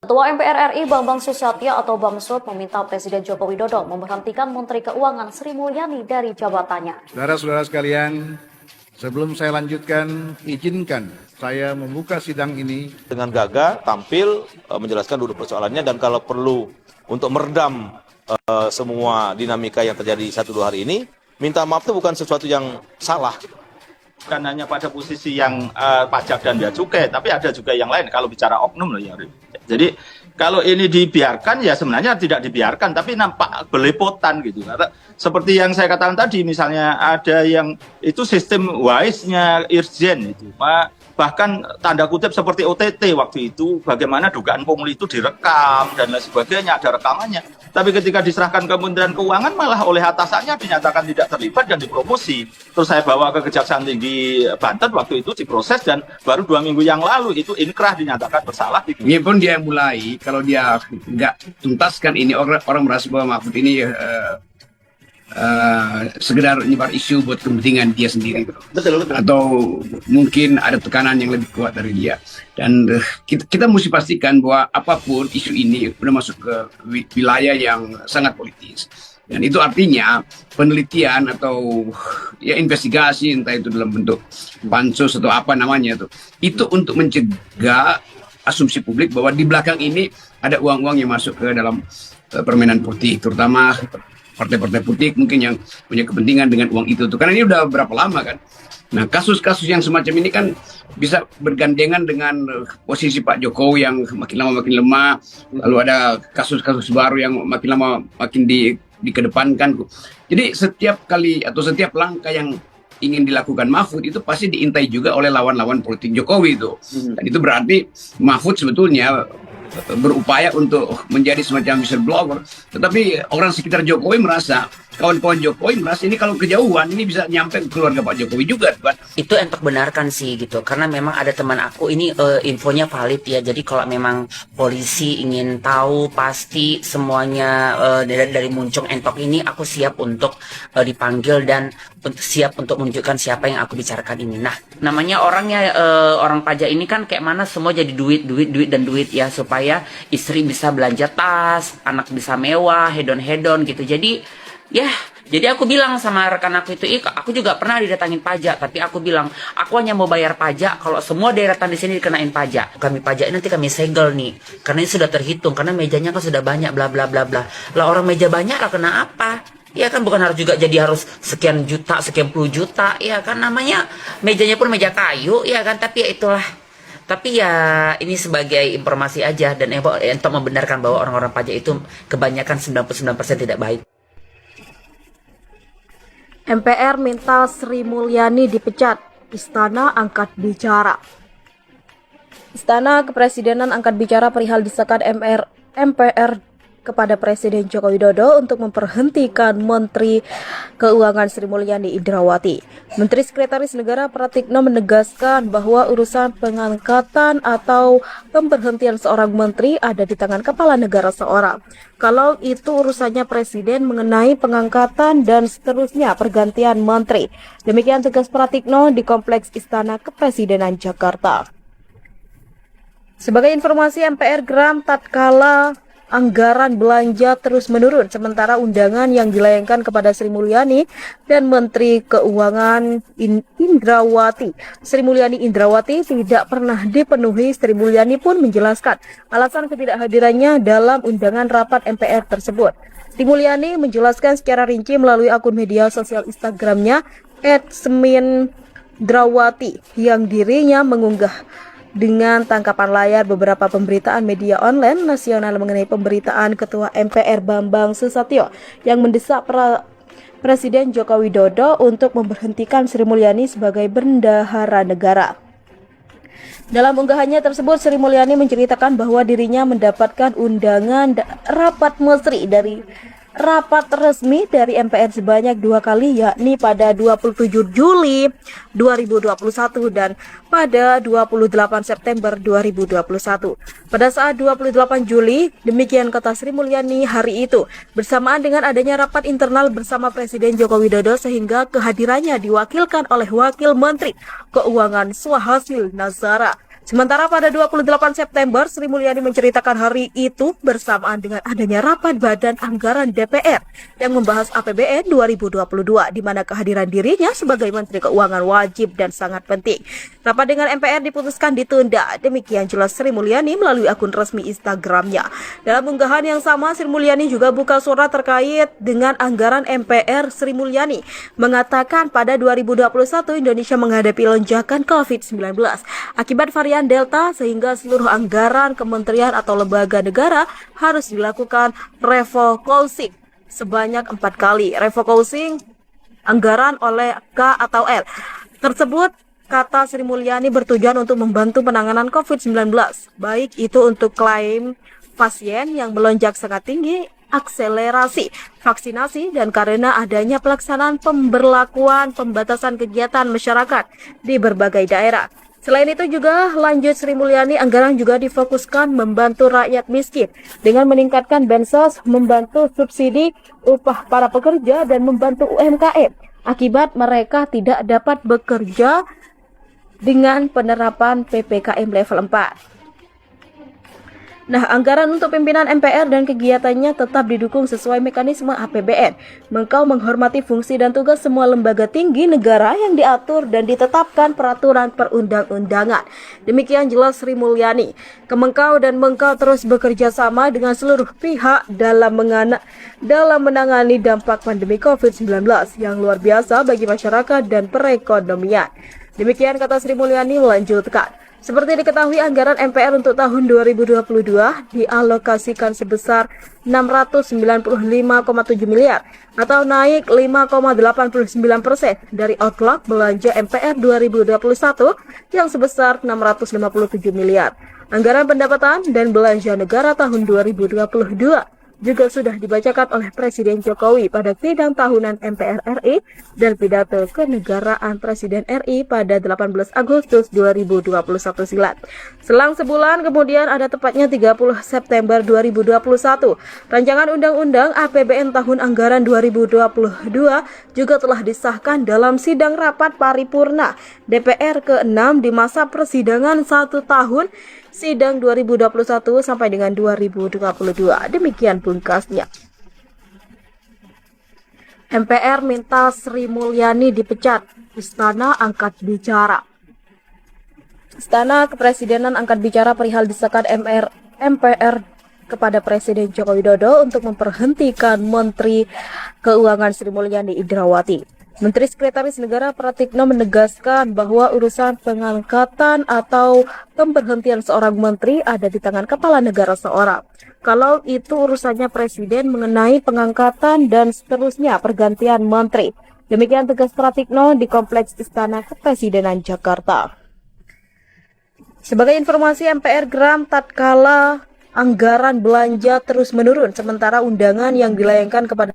Ketua MPR RI Bambang Susatyo atau Bamsud meminta Presiden Joko Widodo memberhentikan Menteri Keuangan Sri Mulyani dari jabatannya. Saudara-saudara sekalian, sebelum saya lanjutkan, izinkan saya membuka sidang ini dengan gagah, tampil, menjelaskan duduk persoalannya, dan kalau perlu untuk meredam semua dinamika yang terjadi 1-2 hari ini, minta maaf itu bukan sesuatu yang salah. Bukan hanya pada posisi yang pajak dan bea cukai, tapi ada juga yang lain kalau bicara oknum loh ya. Jadi kalau ini dibiarkan ya sebenarnya tidak dibiarkan, tapi nampak belepotan gitu. Karena seperti yang saya katakan tadi, misalnya ada yang itu sistem wise-nya Irjen itu, bahkan tanda kutip seperti OTT waktu itu, bagaimana dugaan pungli itu direkam dan lain sebagainya, ada rekamannya. Tapi ketika diserahkan ke Kementerian Keuangan malah oleh atasannya dinyatakan tidak terlibat dan dipromosi. Terus saya bawa ke Kejaksaan Tinggi Banten waktu itu diproses, dan baru 2 minggu yang lalu itu inkrah dinyatakan bersalah. Ini pun dia mulai, kalau dia nggak tuntaskan ini, orang merasa bahwa Mahfud ini sekedar nyebar isu buat kepentingan dia sendiri. Betul. Atau mungkin ada tekanan yang lebih kuat dari dia. Dan kita mesti pastikan bahwa apapun isu ini sudah masuk ke wilayah yang sangat politis. Dan itu artinya penelitian atau ya investigasi, entah itu dalam bentuk pansus atau apa namanya itu untuk mencegah asumsi publik bahwa di belakang ini ada uang-uang yang masuk ke dalam permainan politik, terutama partai-partai politik mungkin yang punya kepentingan dengan uang itu. Karena ini udah berapa lama kan. Nah, kasus-kasus yang semacam ini kan bisa bergandengan dengan posisi Pak Jokowi yang makin lama makin lemah. Lalu ada kasus-kasus baru yang makin lama makin dikedepankan. Jadi setiap kali atau setiap langkah yang ingin dilakukan Mahfud itu pasti diintai juga oleh lawan-lawan politik Jokowi itu. Dan itu berarti Mahfud sebetulnya berupaya untuk menjadi semacam whistleblower, tetapi orang sekitar Jokowi merasa, kawan-kawan Jokowi merasa ini kalau kejauhan ini bisa nyampe ke keluarga Pak Jokowi juga, kan? Itu entok benarkan sih gitu, karena memang ada teman aku ini infonya valid ya. Jadi kalau memang polisi ingin tahu pasti semuanya dari muncung entok ini, aku siap untuk dipanggil dan siap untuk menunjukkan siapa yang aku bicarakan ini. Nah, namanya orangnya orang pajak ini kan kayak mana semua jadi duit ya, supaya istri bisa belanja tas, anak bisa mewah, hedon gitu. Jadi aku bilang sama rekan aku itu, aku juga pernah didatangin pajak, tapi aku bilang, aku hanya mau bayar pajak kalau semua deretan di sini dikenain pajak. Kami pajak nanti kami segel nih, karena ini sudah terhitung, karena mejanya kan sudah banyak, bla bla bla bla. Lah orang meja banyak lah kena apa? Ya kan bukan harus juga jadi harus sekian juta, sekian puluh juta, ya kan namanya mejanya pun meja kayu, ya kan, tapi ya itulah. Tapi ya ini sebagai informasi aja, dan untuk membenarkan bahwa orang-orang pajak itu kebanyakan 99% tidak baik. MPR minta Sri Mulyani dipecat, Istana angkat bicara. Istana Kepresidenan angkat bicara perihal desakan MPR kepada Presiden Joko Widodo untuk memberhentikan Menteri Keuangan Sri Mulyani Indrawati. Menteri Sekretaris Negara Pratikno menegaskan bahwa urusan pengangkatan atau pemberhentian seorang menteri ada di tangan kepala negara seorang. Kalau itu urusannya Presiden mengenai pengangkatan dan seterusnya pergantian menteri. Demikian tegas Pratikno di Kompleks Istana Kepresidenan Jakarta. Sebagai informasi, MPR geram tatkala anggaran belanja terus menurun, sementara undangan yang dilayangkan kepada Sri Mulyani dan Menteri Keuangan Indrawati, Sri Mulyani Indrawati tidak pernah dipenuhi. Sri Mulyani pun menjelaskan alasan ketidakhadirannya dalam undangan rapat MPR tersebut. Sri Mulyani menjelaskan secara rinci melalui akun media sosial Instagramnya @semindrawati yang dirinya mengunggah dengan tangkapan layar beberapa pemberitaan media online nasional mengenai pemberitaan Ketua MPR Bambang Susatyo yang mendesak Presiden Joko Widodo untuk memberhentikan Sri Mulyani sebagai bendahara negara. Dalam unggahannya tersebut, Sri Mulyani menceritakan bahwa dirinya mendapatkan undangan rapat mesri dari rapat resmi dari MPR sebanyak 2 kali, yakni pada 27 Juli 2021 dan pada 28 September 2021. Pada saat 28 Juli, demikian kata Sri Mulyani hari itu, bersamaan dengan adanya rapat internal bersama Presiden Joko Widodo sehingga kehadirannya diwakilkan oleh Wakil Menteri Keuangan Swahasil Nazara. Sementara pada 28 September, Sri Mulyani menceritakan hari itu bersamaan dengan adanya rapat Badan Anggaran DPR yang membahas APBN 2022, di mana kehadiran dirinya sebagai Menteri Keuangan wajib dan sangat penting. Rapat dengan MPR diputuskan ditunda. Demikian jelas Sri Mulyani melalui akun resmi Instagramnya. Dalam unggahan yang sama, Sri Mulyani juga buka suara terkait dengan anggaran MPR. Sri Mulyani mengatakan pada 2021 Indonesia menghadapi lonjakan COVID-19 akibat varian Delta, sehingga seluruh anggaran kementerian atau lembaga negara harus dilakukan refocusing sebanyak 4 kali. Refocusing anggaran oleh K atau L tersebut, kata Sri Mulyani, bertujuan untuk membantu penanganan COVID-19, baik itu untuk klaim pasien yang melonjak sangat tinggi, akselerasi vaksinasi, dan karena adanya pelaksanaan pemberlakuan pembatasan kegiatan masyarakat di berbagai daerah. Selain itu juga, lanjut Sri Mulyani, anggaran juga difokuskan membantu rakyat miskin dengan meningkatkan bansos, membantu subsidi upah para pekerja, dan membantu UMKM akibat mereka tidak dapat bekerja dengan penerapan PPKM level 4. Nah, anggaran untuk pimpinan MPR dan kegiatannya tetap didukung sesuai mekanisme APBN. Mengkau menghormati fungsi dan tugas semua lembaga tinggi negara yang diatur dan ditetapkan peraturan perundang-undangan. Demikian jelas Sri Mulyani. Kemenkau dan Mengkau terus bekerja sama dengan seluruh pihak dalam menangani dampak pandemi COVID-19 yang luar biasa bagi masyarakat dan perekonomian. Demikian kata Sri Mulyani melanjutkan. Seperti diketahui, anggaran MPR untuk tahun 2022 dialokasikan sebesar 695,7 miliar atau naik 5,89% dari outlook belanja MPR 2021 yang sebesar 657 miliar. Anggaran pendapatan dan belanja negara tahun 2022 juga sudah dibacakan oleh Presiden Jokowi pada sidang tahunan MPR RI dan pidato kenegaraan Presiden RI pada 18 Agustus 2021 silam. Selang sebulan kemudian, ada tepatnya 30 September 2021, rancangan Undang-Undang APBN tahun anggaran 2022 juga telah disahkan dalam sidang rapat paripurna DPR ke-6 di masa persidangan 1 tahun sidang 2021 sampai dengan 2022. Demikian pungkasnya. MPR minta Sri Mulyani dipecat. Istana angkat bicara. Istana Kepresidenan angkat bicara perihal desakan MPR kepada Presiden Joko Widodo untuk memberhentikan Menteri Keuangan Sri Mulyani Indrawati. Menteri Sekretaris Negara Pratikno menegaskan bahwa urusan pengangkatan atau pemberhentian seorang menteri ada di tangan kepala negara seorang. Kalau itu urusannya presiden mengenai pengangkatan dan seterusnya pergantian menteri. Demikian tegas Pratikno di Kompleks Istana Kepresidenan Jakarta. Sebagai informasi, MPR geram tatkala anggaran belanja terus menurun, sementara undangan yang dilayangkan kepada